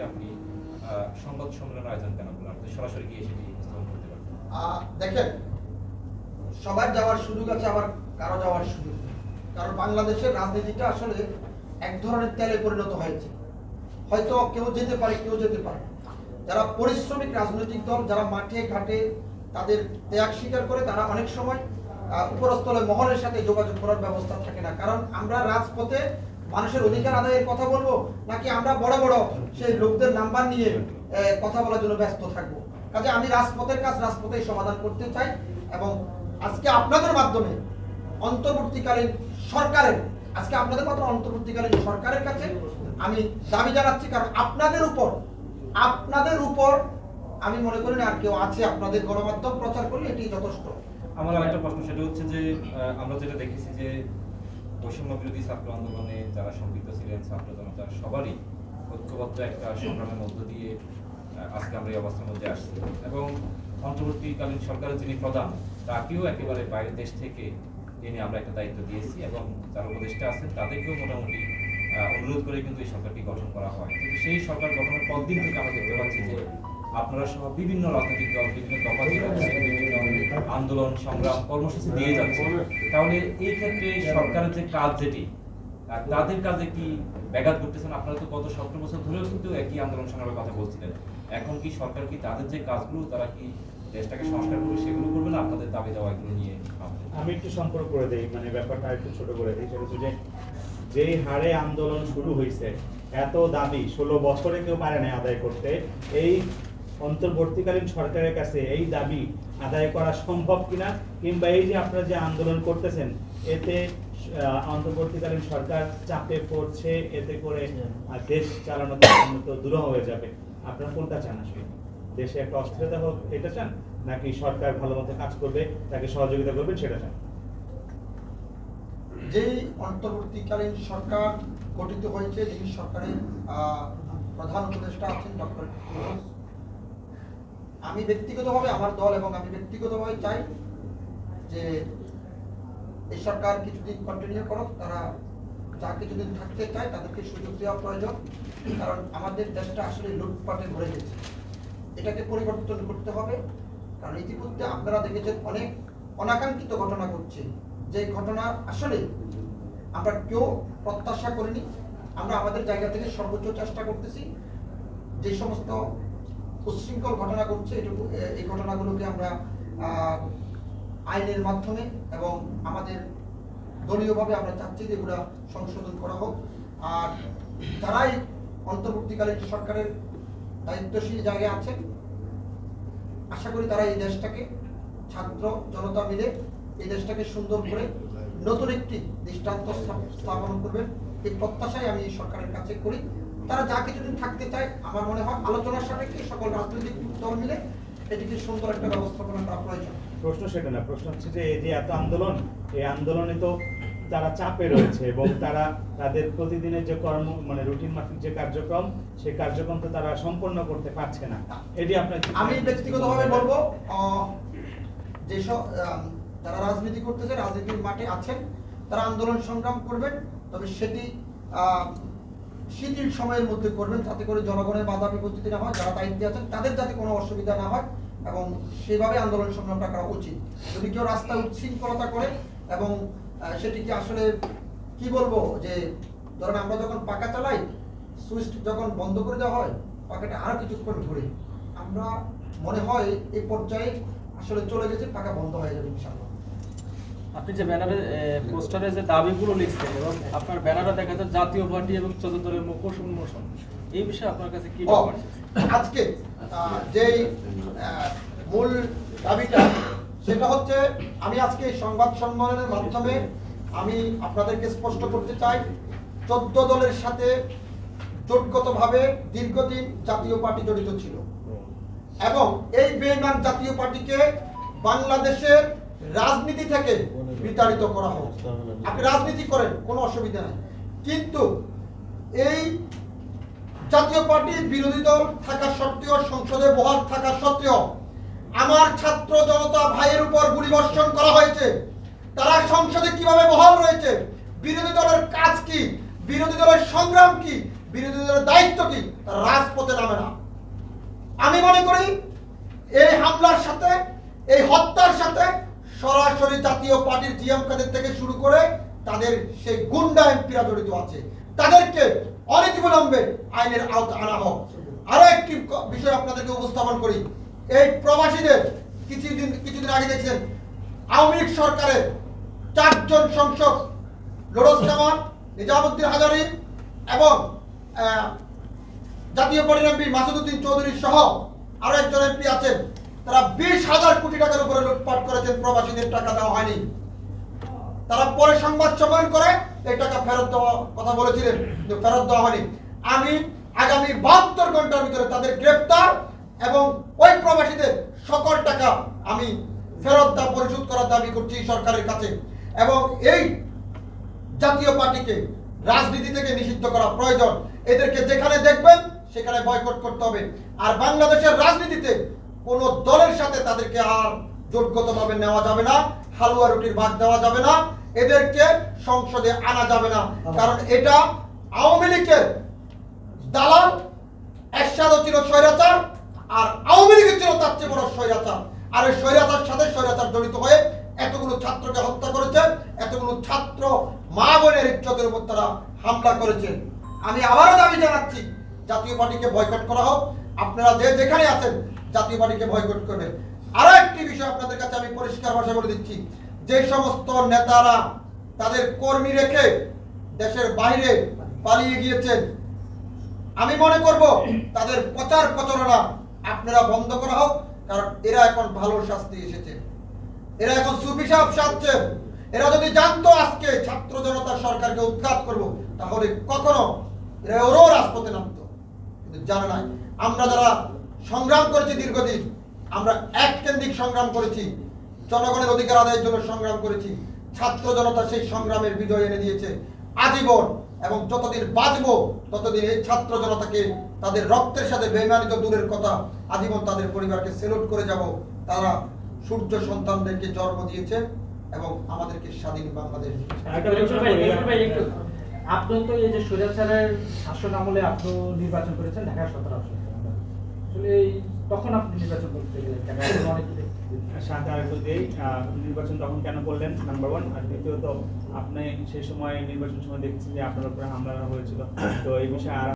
আপনি সংবাদ সম্মেলন আয়োজন কেন করলেন? আপনি সরাসরি গিয়ে সেটি উপস্থাপন করতে পারেন। দেখেন, সবার যাওয়ার সুযোগ আছে, আবার কারো যাওয়ার সুযোগ নেই। কারণ বাংলাদেশের রাজনীতিটা আসলে এক ধরনের তেলে পরিণত হয়েছে। হয়তো কেউ যেতে পারে, কেউ যেতে পারে। যারা পরিশ্রমিক রাজনৈতিক দল, যারা মাঠে ঘাটে তাদের ত্যাগ স্বীকার করে, তারা অনেক সময় উপরস্থলে মহলের সাথে যোগাযোগ করার ব্যবস্থা থাকে না। কারণ আমরা রাজপথে মানুষের অধিকার আদায়ের কথা বলবো, নাকি আমরা বড় বড় সেই লোকদের নাম্বার নিয়ে কথা বলার জন্য ব্যস্ত থাকবো। কাজে আমি রাজপথের কাজ রাজপথেই সমাধান করতে চাই, এবং আজকে আপনাদের মাধ্যমে অন্তর্বর্তীকালীন সরকারের, আজকে আপনাদের মাত্র অন্তর্বর্তীকালীন সরকারের কাছে আমি দাবি জানাচ্ছি। কারণ আপনাদের উপর আমি মনে করি না আর কেউ আছে। আপনাদের গণমাধ্যম প্রচার করলে এটি যথেষ্ট। আমার আরেকটা প্রশ্ন, সেটা হচ্ছে যে আমরা যেটা দেখেছি যে বৈষম্য বিরোধী ছাত্র আন্দোলনে যারা সম্পৃক্ত ছিলেন, ছাত্র জনতার সবারই ঐক্যবদ্ধ একটা সংগ্রামের মধ্য দিয়ে আজকে আমরা এই অবস্থার মধ্যে আসছি, এবং অন্তর্বর্তীকালীন সরকারের যিনি প্রধান, তাকেও একেবারে বাইরের দেশ থেকে এনে আমরা একটা দায়িত্ব দিয়েছি, এবং যারা উপদেষ্টা আছেন তাদেরকেও মোটামুটি অনুরোধ করে কিন্তু এই সরকারটি গঠন করা হয়। কিন্তু সেই সরকার গঠনের পর দিন থেকে আমরা দেখতে পাচ্ছি যে আপনারা সহ বিভিন্ন রাজনৈতিক দল বিভিন্ন দফা দিয়ে যাচ্ছে, বিভিন্ন আন্দোলন সংগ্রাম কর্মসূচি দিয়ে যাচ্ছে। তাহলে এই ক্ষেত্রে সরকারের যে কাজ যেটি, তাদের কাজে কি ব্যাঘাত করতেছেন? আপনারা তো গত 17 বছর ধরেও কিন্তু একই আন্দোলন সংগ্রামের কথা বলছিলেন। এখন কি সরকার কি তাদের যে কাজগুলো, তারা কি দেশটাকে সংস্কার করবে সেগুলো করবে না আপনাদের দাবি দেওয়া এগুলো নিয়ে? আমি একটু সম্পর্ক করে দেই, মানে ব্যাপারটা একটু ছোট করে দিই। সেটা হচ্ছে যে যেই হারে আন্দোলন শুরু হয়েছে, এত দাবি 16 বছরে কেউ পারে না আদায় করতে। এই অন্তর্বর্তীকালীন সরকারের কাছে এই দাবি আদায় করা সম্ভব কিনা, কিংবা এই যে আপনারা যে আন্দোলন করতেছেন এতে অন্তর্বর্তীকালীন সরকার চাপে পড়ছে, এতে করে দেশ চালানো তো দুরূহ হয়ে যাবে। আপনারা কোনটা চান? আসলে দেশে একটা অস্থিরতা হোক এটা চান, নাকি সরকার ভালো মতো কাজ করবে, তাকে সহযোগিতা করবেন সেটা চান? যেই অন্তর্বর্তীকালীন সরকার গঠিত হয়েছে, যিনি সরকারের প্রধান উপদেষ্টা আছেন ডক্টর ইউনূস, আমি ব্যক্তিগতভাবে, আমার দল এবং আমি ব্যক্তিগতভাবে চাই যে এই সরকার কিছুদিন কন্টিনিউ করুক। তারা যা কিছুদিন থাকতে চায় তাদেরকে সুযোগ দেওয়া প্রয়োজন। কারণ আমাদের দেশটা আসলে লুটপাটে ভরে গেছে, এটাকে পরিবর্তন করতে হবে। কারণ ইতিমধ্যে আপনারা দেখেছেন অনেক অনাকাঙ্ক্ষিত ঘটনা ঘটছে, যে ঘটনা আসলে আমরা কেউ প্রত্যাশা করিনি। আমরা আমাদের জায়গা থেকে সর্বোচ্চ চেষ্টা করতেছি। যে সমস্ত উচ্ছৃঙ্খল ঘটনা ঘটছে, এই ঘটনাগুলোকে আমরা আইনের মাধ্যমে এবং আমাদের দলীয়ভাবে আমরা চাচ্ছি যে এগুলো সংশোধন করা হোক। আর যারাই অন্তর্বর্তীকালীন সরকারের দায়িত্বশীল জায়গায় আছেন, আশা করি তারা এই দেশটাকে, ছাত্র জনতা মিলে এই দেশটাকে সুন্দর করে নতুন একটি দৃষ্টান্ত স্থাপন করবেন, এই প্রত্যাশাই আমি সরকারের কাছে করি। তারা যা কিছুদিন থাকতে চায়, আমার মনে হয় আলোচনার সাপেক্ষে সকল রাজনৈতিক দল মিলে এটিকে সুন্দর একটা ব্যবস্থাপনা করা প্রয়োজন। প্রশ্ন সেটা না, প্রশ্ন হচ্ছে যে এই যে এত আন্দোলন, এই আন্দোলনে তো তারা চাপে রয়েছে, এবং তারা তাদের প্রতিদিনের যে কর্ম, মানে রুটিন মাফিক যে কার্যক্রম, সেই কার্যক্রম তো তারা সম্পন্ন করতে পারছে না। এটি আপনার, আমি ব্যক্তিগতভাবে বলবো, যেসব যারা রাজনীতি করতেছে, রাজনীতির মাঠে আছেন, তারা আন্দোলন সংগ্রাম করবেন, তবে সেটি শিথিল সময়ের মধ্যে করবেন, যাতে করে জনগণের বাধা বিপত্তি না হয়, যারা দায়িত্বে আছেন তাদের যাতে কোনো অসুবিধা না হয়, এবং সেভাবে আন্দোলন সংগ্রামটা করা উচিত। যদি কেউ রাস্তায় উচ্ছৃঙ্খলতা করে, এবং সেটিকে আসলে কি বলবো, যে ধরেন আমরা যখন পাকা চালাই, সুইচ যখন বন্ধ করে দেওয়া হয়, পাকাটা আরো কিছুক্ষণ ঘুরে, আমরা মনে হয় এই পর্যায়ে আসলে চলে গেছে, পাকা বন্ধ হয়ে যাবে ইনশাআল্লাহ। আপনি যে ব্যানারে পোস্টারে যে দাবিগুলো লিখছেন, এবং আপনার ব্যানারে দেখা যায় জাতীয় পার্টি এবং 14 দলের মুখোশ উন্মোচন, এই বিষয়ে আপনার কাছে কি ব্যাপার? আজকে যেই মূল দাবিটা, সেটা হচ্ছে, আমি আজকে এই সংবাদ সম্মেলনের মাধ্যমে আমি আপনাদেরকে স্পষ্ট করতে চাই, 14 দলের সাথে জোটগতভাবে দীর্ঘদিন জাতীয় পার্টি জড়িত ছিল, এবং এই বেঈমান জাতীয় পার্টিকে বাংলাদেশের রাজনীতি থেকে বিতাড়িত করা হোক। আপনি রাজনীতি করেন, কোনো অসুবিধা নাই, কিন্তু এই জাতীয় পার্টির বিরোধী দল থাকা সত্ত্বেও, সংসদে বহাল থাকা সত্ত্বেও আমার ছাত্র জনতা ভাইয়ের উপর গুলিবর্ষণ করা হয়েছে। তারা সংসদে কিভাবে বহাল রয়েছে, বিরোধী দলের কাজ কি, বিরোধী দলের সংগ্রাম কি, বিরোধী দলের দায়িত্ব কি, তারা রাজপথে জাতীয় পার্টির জিএম কাদের থেকে শুরু করে তাদের সেই গুন্ডা এমপিরা জড়িত আছে, তাদেরকে অনতিবিলম্বে আইনের আওতা আনা হোক। আরো একটি বিষয় আপনাদেরকে উপস্থাপন করি, এই প্রবাসীদের কিছুদিন আগে দেখছেন আওয়ামী লীগ সরকারের 4 জন সংসদ লরস কামাল, নিজামুদ্দিন হাজারী এবং জাতীয় পার্টির এমপি মাসুদউদ্দিন চৌধুরী সহ আরো একজন এমপি আছেন, তারা 20,000 কোটি টাকার উপরে লুটপাট করেছেন, প্রবাসীদের টাকা দেওয়া হয়নি। তারা পরে সংবাদ সম্মেলন করে এই টাকা ফেরত দেওয়ার কথা বলেছিলেন, কিন্তু ফেরত দেওয়া হয়নি। আমি আগামী 72 ঘন্টার ভিতরে তাদের গ্রেফতার এবং ওই প্রবাসীদের সকল টাকা আমি ফেরত পরিশোধ করার দাবি করছি সরকারের কাছে। এবং এই জাতীয় পার্টিকে রাজনীতি থেকে নিষিদ্ধ করা প্রয়োজন। এদেরকে যেখানে দেখবেন সেখানে বয়কট করতে হবে। আর বাংলাদেশের রাজনীতিতে কোন দলের সাথে তাদেরকে আর যোগ্যতভাবে নেওয়া যাবে না, হালুয়া রুটির ভাগ দেওয়া যাবে না, এদেরকে সংসদে আনা যাবে না। কারণ এটা আওয়ামী লীগের দালাল, এরশাদও ছিল স্বৈরাচার, আর আওয়ামী লীগের ছিল তার চেয়ে বড় স্বৈরাচার। আর ওই স্বৈরাচার সাথে স্বৈরাচার জড়িত হয়ে এতগুলো ছাত্রকে হত্যা করেছে, এতগুলো ছাত্র মা বোনের ইজ্জতের উপর তারা হামলা করেছে। আমি আবারও দাবি জানাচ্ছি জাতীয় পার্টিকে বয়কট করা হোক। আপনারা যে যেখানে আছেন জাতীয় পার্টিকে বয়কট করবেন। আরো একটি বিষয় আপনাদের কাছে আমি পরিষ্কার ভাষায় বলে দিচ্ছি, যে সমস্ত নেতারা তাদের কর্মী রেখে দেশের বাইরে পালিয়ে গিয়েছেন, আমি মনে করব তাদের প্রচার প্রচারণা আপনারা বন্ধ করা হোক। কারণ এরা এখন ভালো শাস্তি এসেছে, এরা এখন সুবিশাপ সাজছে। এরা যদি জানতো আজকে ছাত্র জনতা সরকারকে উৎখাত করব, তাহলে কখনো এরা ওরও রাজপথে নামতো, কিন্তু জানে না। আমরা যারা সংগ্রাম করেছি দীর্ঘদিন, আমরা এক কেন্দ্রিক সংগ্রাম করেছি, জনগণের অধিকার আদায়ের জন্য সংগ্রাম করেছি। ছাত্র জনতা সেই সংগ্রামের বিজয় এনে দিয়েছে আজীবন, এবং যতদিন বাঁচবো ততদিন এই ছাত্র জনতাকে তাদের রক্তের সাথে বেইমানি তো দূরের কথা, আজীবন তাদের পরিবারকে সেলুট করে যাব। তারা সূর্য সন্তানদেরকে জন্ম দিয়েছে এবং আমাদেরকে স্বাধীন বাংলাদেশ। আপনি তো এই যে স্বৈরাচারের শাসন আমলে আপনি নির্বাচন করেছেন ঢাকা 17 আসনে, আসলে তখন আপনি নির্বাচন করতে গেলেন কেন? অনেক শান্তি আরেকটু দেই, নির্বাচন তখন কেন করলেন নাম্বার 1, আর দ্বিতীয়ত আপনি সেই সময় নির্বাচন সময় দেখছেন যে আপনার উপরে হামলা হয়েছিল, তো এই বিষয়ে আর